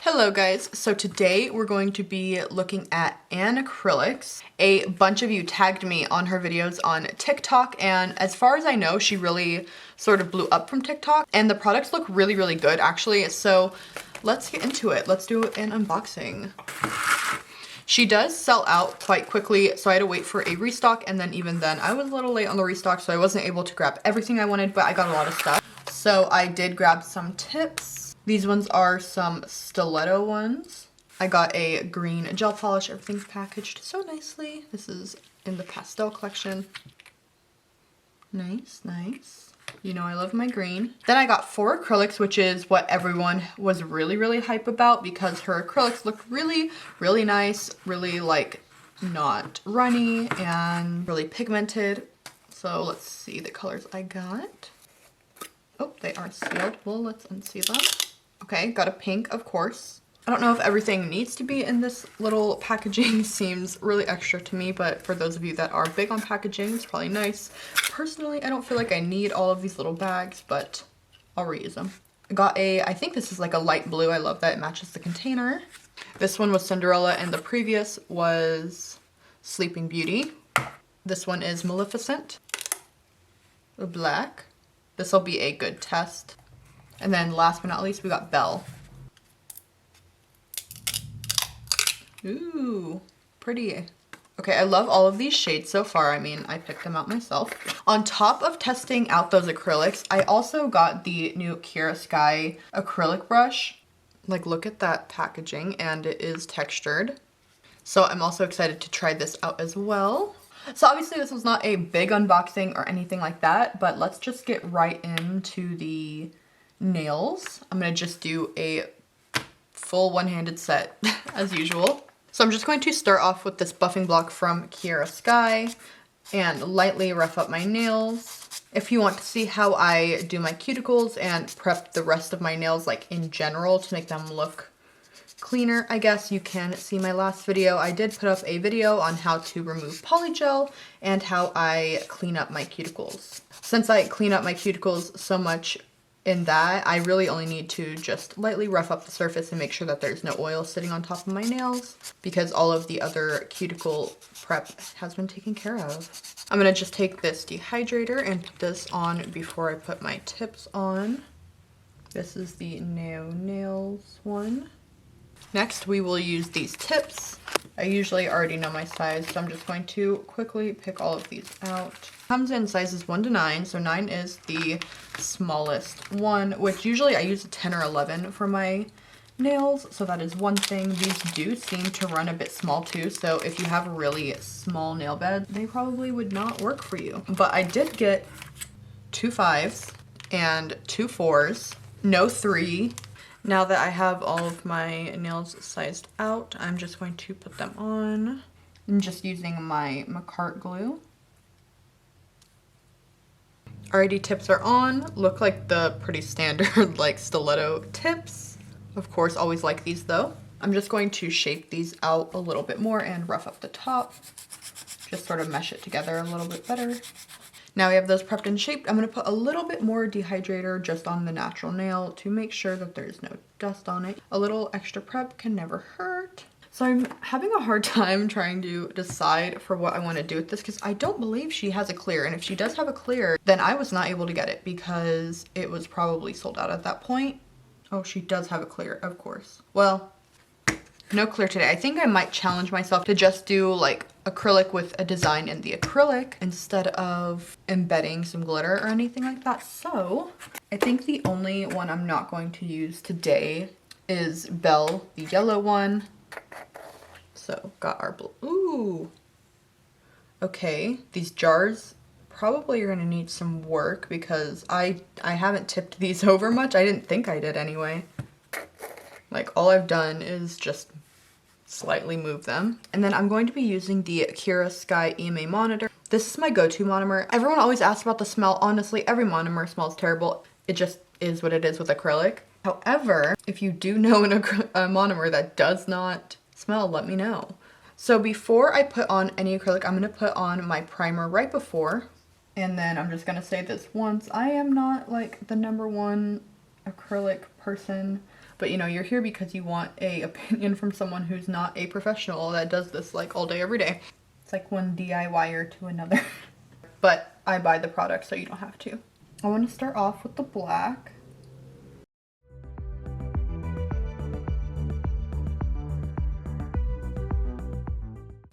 Hello guys, so today we're going to be looking at Anacrylics. A bunch of you tagged me on her videos on TikTok, and as far as I know, she really sort of blew up from TikTok, and the products look really, really good actually, so let's get into it. Let's do an unboxing. She does sell out quite quickly, so I had to wait for a restock, and then even then I was a little late on the restock, so I wasn't able to grab everything I wanted, but I got a lot of stuff. So I did grab some tips. These ones are some stiletto ones. I got a green gel polish. Everything's packaged so nicely. This is in the pastel collection. Nice, nice. You know I love my green. Then I got 4 acrylics, which is what everyone was really, really hype about because her acrylics looked really, really nice. Really like not runny and really pigmented. So let's see the colors I got. Oh, they are sealed. Well, let's unseal them. Okay, got a pink, of course. I don't know if everything needs to be in this little packaging. Seems really extra to me, but for those of you that are big on packaging, it's probably nice. Personally, I don't feel like I need all of these little bags, but I'll reuse them. I got I think this is like a light blue. I love that it matches the container. This one was Cinderella, and the previous was Sleeping Beauty. This one is Maleficent. Black. This will be a good test. And then last but not least, we got Belle. Ooh, pretty. Okay, I love all of these shades so far. I mean, I picked them out myself. On top of testing out those acrylics, I also got the new Kira Sky acrylic brush. Like, look at that packaging, and it is textured. So I'm also excited to try this out as well. So obviously this was not a big unboxing or anything like that, but let's just get right into the nails. I'm gonna just do a full one-handed set as usual. So I'm just going to start off with this buffing block from Kira Sky and lightly rough up my nails. If you want to see how I do my cuticles and prep the rest of my nails like in general to make them look cleaner, I guess, you can see my last video. I did put up a video on how to remove polygel and how I clean up my cuticles. Since I clean up my cuticles so much in that, I really only need to just lightly rough up the surface and make sure that there's no oil sitting on top of my nails because all of the other cuticle prep has been taken care of. I'm gonna just take this dehydrator and put this on before I put my tips on. This is the No Nails one. Next, we will use these tips. I usually already know my size, so I'm just going to quickly pick all of these out. Comes in sizes 1 to 9, so 9 is the smallest one, which usually I use a 10 or 11 for my nails, so that is one thing. These do seem to run a bit small too, so if you have a really small nail bed, they probably would not work for you. But I did get 2 5s and 2 4s, no 3. Now that I have all of my nails sized out, I'm just going to put them on. I'm just using my Macart glue. Alrighty, tips are on. Look like the pretty standard like stiletto tips. Of course, always like these though. I'm just going to shape these out a little bit more and rough up the top. Just sort of mesh it together a little bit better. Now we have those prepped and shaped. I'm going to put a little bit more dehydrator just on the natural nail to make sure that there's no dust on it. A little extra prep can never hurt. So I'm having a hard time trying to decide for what I want to do with this because I don't believe she has a clear. And if she does have a clear, then I was not able to get it because it was probably sold out at that point. Oh, she does have a clear, of course. Well, no clear today. I think I might challenge myself to just do like acrylic with a design in the acrylic instead of embedding some glitter or anything like that. So I think the only one I'm not going to use today is Belle, the yellow one. So got our blue. Ooh. Okay, these jars probably are gonna need some work because I haven't tipped these over much. I didn't think I did anyway. Like all I've done is just slightly move them. And then I'm going to be using the Kira Sky EMA monitor. This is my go-to monomer. Everyone always asks about the smell. Honestly, every monomer smells terrible. It just is what it is with acrylic. However, if you do know a monomer that does not smell, let me know. So before I put on any acrylic, I'm gonna put on my primer right before. And then I'm just gonna say this once. I am not like the #1 acrylic person. But you know, you're here because you want a opinion from someone who's not a professional that does this like all day, every day. It's like one DIYer to another. But I buy the product so you don't have to. I want to start off with the black.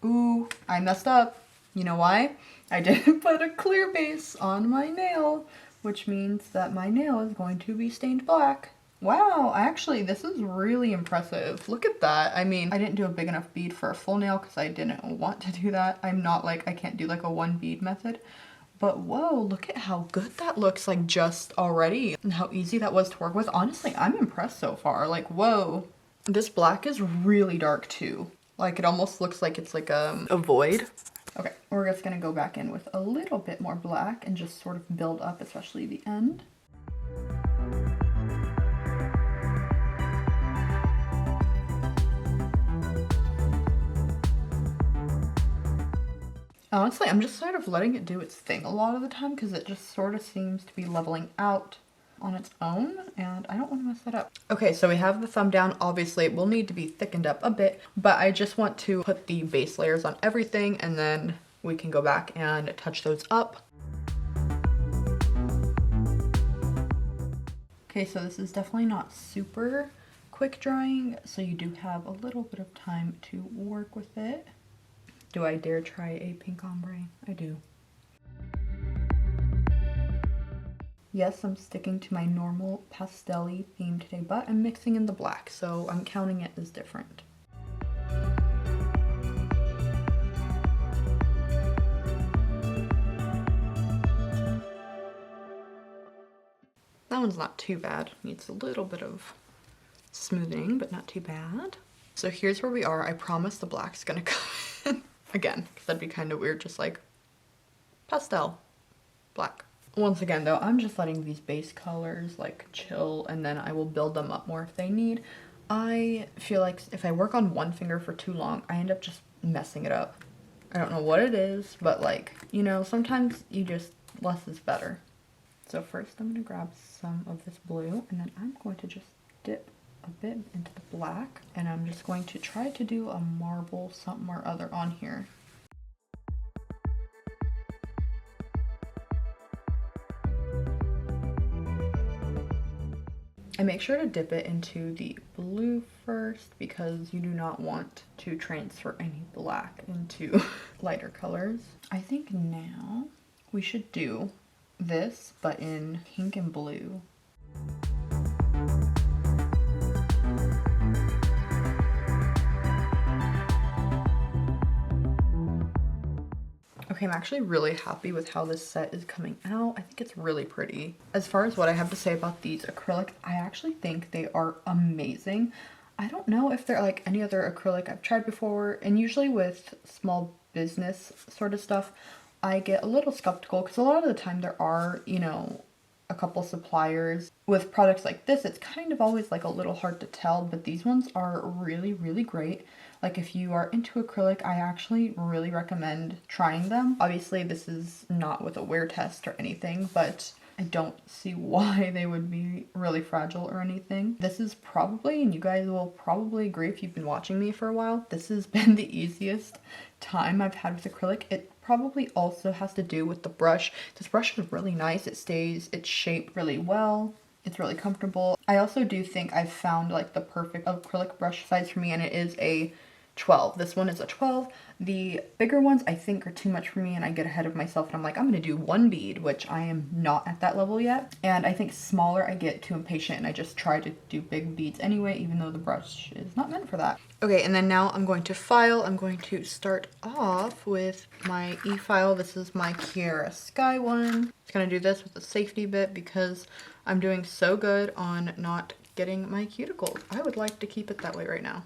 Ooh, I messed up. You know why? I didn't put a clear base on my nail, which means that my nail is going to be stained black. Wow, actually, this is really impressive. Look at that. I mean, I didn't do a big enough bead for a full nail because I didn't want to do that. I'm not like, I can't do like a one bead method. But whoa, look at how good that looks like just already and how easy that was to work with. Honestly, I'm impressed so far. Like, whoa. This black is really dark too. Like, it almost looks like it's like a void. Okay, we're just gonna go back in with a little bit more black and just sort of build up, especially the end. Honestly, I'm just sort of letting it do its thing a lot of the time because it just sort of seems to be leveling out on its own, and I don't want to mess that up. Okay, so we have the thumb down. Obviously, it will need to be thickened up a bit, but I just want to put the base layers on everything, and then we can go back and touch those up. Okay, so this is definitely not super quick drying, so you do have a little bit of time to work with it. Do I dare try a pink ombre? I do. Yes, I'm sticking to my normal pastel-y theme today, but I'm mixing in the black, so I'm counting it as different. That one's not too bad. Needs a little bit of smoothing, but not too bad. So here's where we are. I promise the black's gonna come in again, because that'd be kind of weird, just like pastel black. Once again though, I'm just letting these base colors like chill, and then I will build them up more if they need. I feel like if I work on one finger for too long, I end up just messing it up. I don't know what it is, but like, you know, sometimes you just, less is better. So first I'm gonna grab some of this blue, and then I'm going to just dip a bit into the black, and I'm just going to try to do a marble something or other on here. I make sure to dip it into the blue first because you do not want to transfer any black into lighter colors. I think now we should do this, but in pink and blue. Okay, I'm actually really happy with how this set is coming out. I think it's really pretty. As far as what I have to say about these acrylic, I actually think they are amazing. I don't know if they're like any other acrylic I've tried before, and usually with small business sort of stuff, I get a little skeptical because a lot of the time there are, you know, a couple suppliers. With products like this, it's kind of always like a little hard to tell, but these ones are really, really great. Like if you are into acrylic, I actually really recommend trying them. Obviously this is not with a wear test or anything, but I don't see why they would be really fragile or anything. This is probably, and you guys will probably agree if you've been watching me for a while, this has been the easiest time I've had with acrylic. It probably also has to do with the brush. This brush is really nice. It stays its shape really well. It's really comfortable. I also do think I've found like the perfect acrylic brush size for me, and it is a 12. This one is a 12. The bigger ones I think are too much for me, and I get ahead of myself and I'm like, I'm gonna do one bead, which I am not at that level yet. And I think smaller I get too impatient and I just try to do big beads anyway, even though the brush is not meant for that. Okay, and then now I'm going to file. I'm going to start off with my e-file. This is my Kiara Sky one. I'm just gonna do this with a safety bit because I'm doing so good on not getting my cuticles. I would like to keep it that way right now.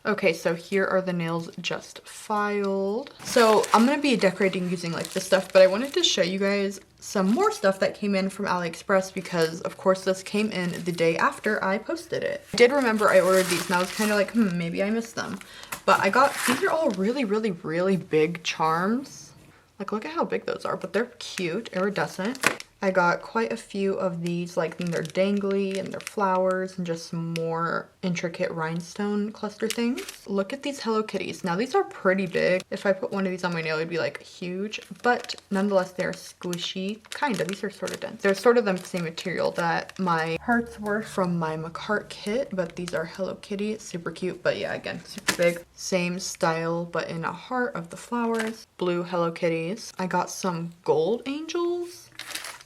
Okay, so here are the nails just filed. So I'm gonna be decorating using like this stuff, but I wanted to show you guys some more stuff that came in from AliExpress because of course this came in the day after I posted it. I did remember I ordered these and I was kind of like, maybe I missed them. But I got, these are all really, really, really big charms. Like, look at how big those are, but they're cute, iridescent. I got quite a few of these, like, they're dangly and they're flowers and just some more intricate rhinestone cluster things. Look at these Hello Kitties. Now, these are pretty big. If I put one of these on my nail, it'd be, like, huge. But nonetheless, they're squishy. Kind of. These are sort of dense. They're sort of the same material that my hearts were from my McCart kit. But these are Hello Kitty. Super cute. But yeah, again, super big. Same style, but in a heart of the flowers. Blue Hello Kitties. I got some gold angels,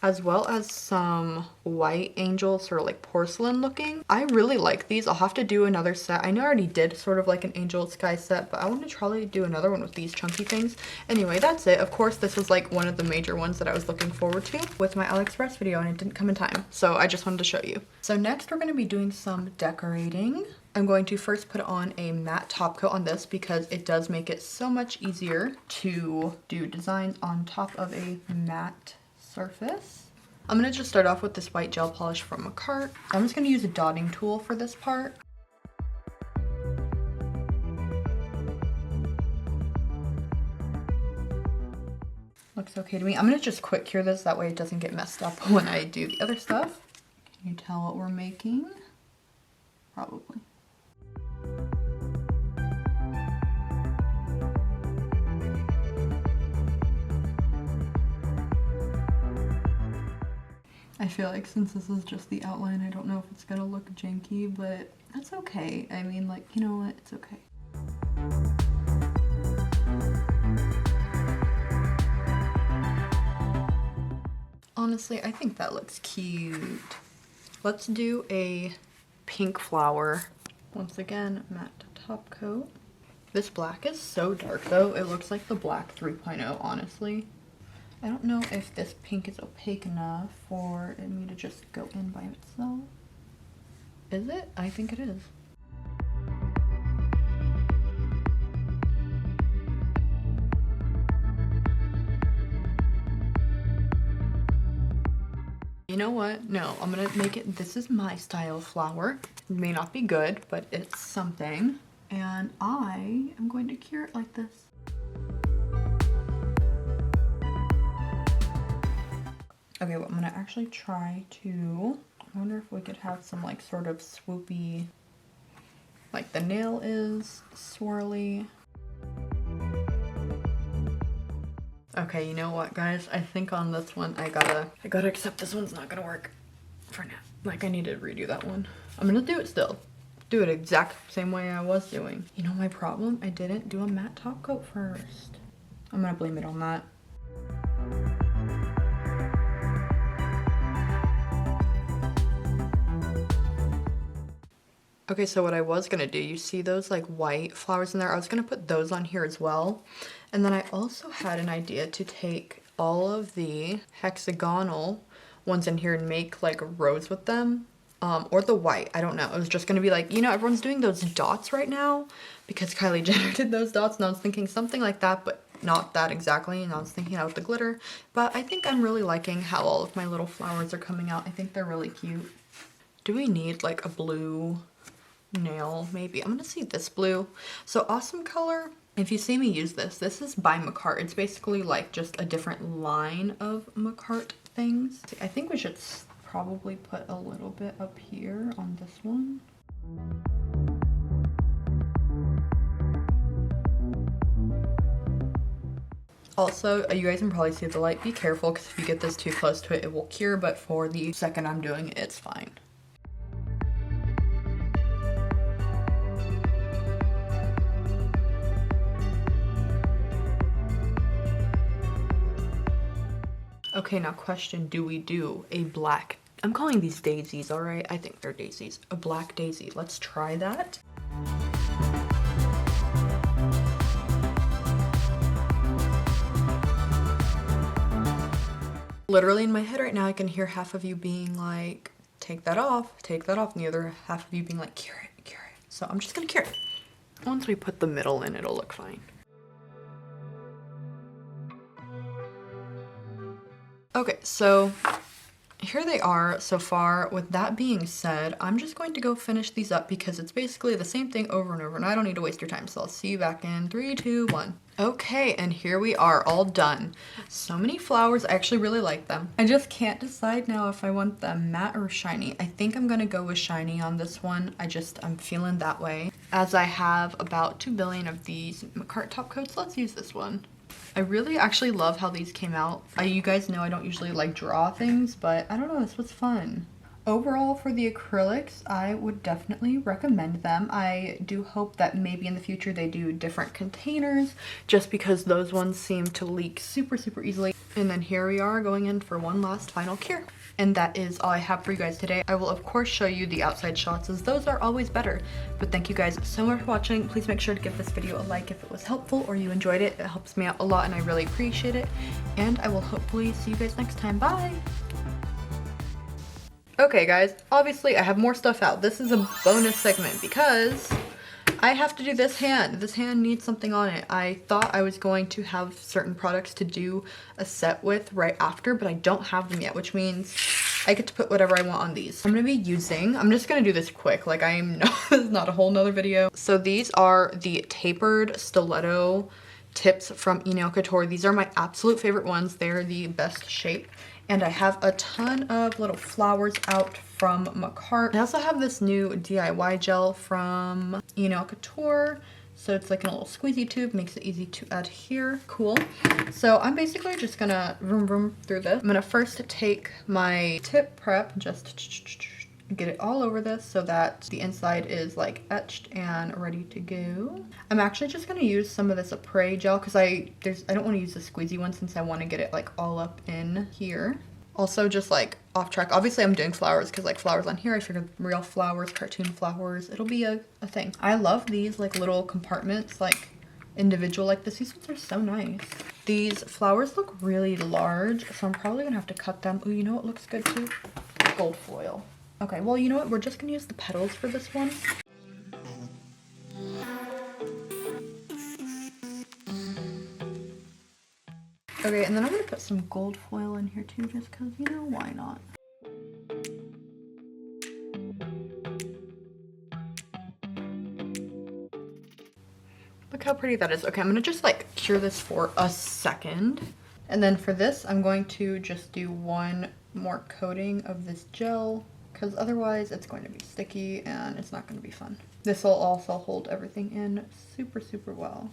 as well as some white angels, sort of like porcelain looking. I really like these. I'll have to do another set. I know I already did sort of like an angel sky set, but I want to try do another one with these chunky things. Anyway, that's it. Of course, this was like one of the major ones that I was looking forward to with my AliExpress video, and it didn't come in time. So I just wanted to show you. So next we're going to be doing some decorating. I'm going to first put on a matte top coat on this because it does make it so much easier to do designs on top of a matte surface. I'm going to just start off with this white gel polish from McCart. I'm just going to use a dotting tool for this part. Looks okay to me. I'm going to just quick cure this, that way it doesn't get messed up when I do the other stuff. Can you tell what we're making? Probably. I feel like since this is just the outline, I don't know if it's gonna look janky, but that's okay. I mean, like, you know what? It's okay. Honestly, I think that looks cute. Let's do a pink flower. Once again, matte top coat. This black is so dark though. It looks like the black 3.0, honestly. I don't know if this pink is opaque enough for me to just go in by itself. Is it? I think it is. You know what? No, I'm gonna make it, this is my style flower. It may not be good, but it's something. And I am going to cure it like this. Okay, well, I'm gonna actually try to, I wonder if we could have some like sort of swoopy, like the nail is swirly. Okay, you know what, guys? I think on this one, I gotta accept this one's not gonna work for now. Like, I need to redo that one. I'm gonna do it still. Do it exact same way I was doing. You know my problem? I didn't do a matte top coat first. I'm gonna blame it on that. Okay, so what I was gonna do, you see those like white flowers in there? I was gonna put those on here as well. And then I also had an idea to take all of the hexagonal ones in here and make like a rose with them. Or the white, I don't know. It was just gonna be like, you know, everyone's doing those dots right now because Kylie Jenner did those dots, and I was thinking something like that, but not that exactly. And I was thinking out with the glitter. But I think I'm really liking how all of my little flowers are coming out. I think they're really cute. Do we need like a blue nail? Maybe. I'm gonna see this blue. So Awesome Color, if you see me use this, this is by McCart. It's basically like just a different line of McCart things. I think we should probably put a little bit up here on this one. Also, you guys can probably see the light. Be careful, because if you get this too close to it, it will cure, but for the second I'm doing it, it's fine. Okay, now question, do we do a black, I'm calling these daisies, all right? I think they're daisies. A black daisy. Let's try that. Literally in my head right now, I can hear half of you being like, take that off, and the other half of you being like, cure it, cure it. So I'm just gonna cure it. Once we put the middle in, it'll look fine. Okay, so here they are so far. With that being said, I'm just going to go finish these up because it's basically the same thing over and over, and I don't need to waste your time. So I'll see you back in 3, 2, 1. Okay, and here we are, all done. So many flowers. I actually really like them. I just can't decide now if I want them matte or shiny. I think I'm gonna go with shiny on this one. I'm feeling that way. As I have about 2 billion of these McCart top coats, let's use this one. I really actually love how these came out. You guys know I don't usually like draw things, but I don't know, this was fun. Overall, for the acrylics, I would definitely recommend them. I do hope that maybe in the future they do different containers, just because those ones seem to leak super, super easily. And then here we are going in for one last final cure. And that is all I have for you guys today. I will of course show you the outside shots, as those are always better. But thank you guys so much for watching. Please make sure to give this video a like if it was helpful or you enjoyed it. It helps me out a lot and I really appreciate it. And I will hopefully see you guys next time. Bye! Okay guys, obviously I have more stuff out. This is a bonus segment because I have to do this hand. This hand needs something on it. I thought I was going to have certain products to do a set with right after, but I don't have them yet, which means I get to put whatever I want on these. I'm just gonna do this quick, like this is not a whole nother video. So these are the tapered stiletto tips from Nail Couture. These are my absolute favorite ones. They're the best shape. And I have a ton of little flowers out from McCart. I also have this new DIY gel from Nail Couture. So it's like in a little squeezy tube, makes it easy to adhere. Cool. So I'm basically just gonna vroom through this. I'm gonna first take my tip prep, just get it all over this so that the inside is like etched and ready to go. I'm actually just gonna use some of this Apres gel because I don't want to use the squeezy one since I want to get it like all up in here. Also, just like off track, obviously I'm doing flowers because like flowers on here, I figured real flowers, cartoon flowers, it'll be a thing. I love these like little compartments, like individual like this. These ones are so nice. These flowers look really large, so I'm probably gonna have to cut them. Oh, you know what looks good too? Gold foil. Okay, well, you know what? We're just gonna use the petals for this one. Okay, and then I'm gonna put some gold foil in here too, just because, you know, why not? Look how pretty that is. Okay, I'm gonna just like cure this for a second. And then for this, I'm going to just do one more coating of this gel, because otherwise it's going to be sticky and it's not going to be fun. This will also hold everything in super, super well.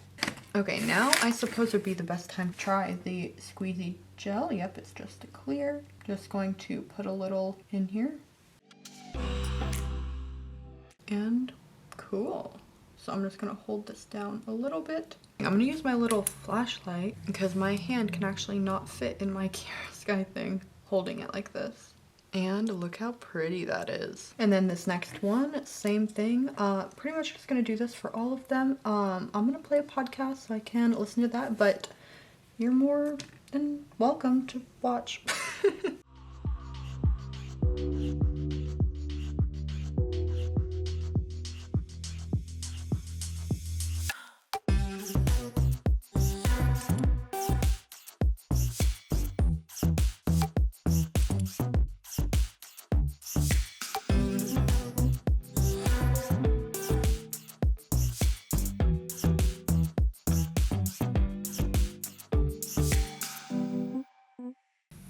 Okay, now I suppose would be the best time to try the squeezy gel. Yep, it's just a clear. Just going to put a little in here. And cool. So I'm just gonna hold this down a little bit. I'm gonna use my little flashlight because my hand can actually not fit in my Sky thing, holding it like this. And look how pretty that is. And then this next one, same thing. Pretty much just gonna do this for all of them. I'm gonna play a podcast so I can listen to that, but you're more than welcome to watch.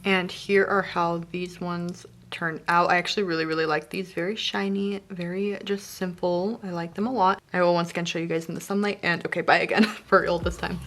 And here are how these ones turn out. I actually really like these. Very shiny, very just simple. I like them a lot. I will once again show you guys in the sunlight, and okay, bye again for real this time.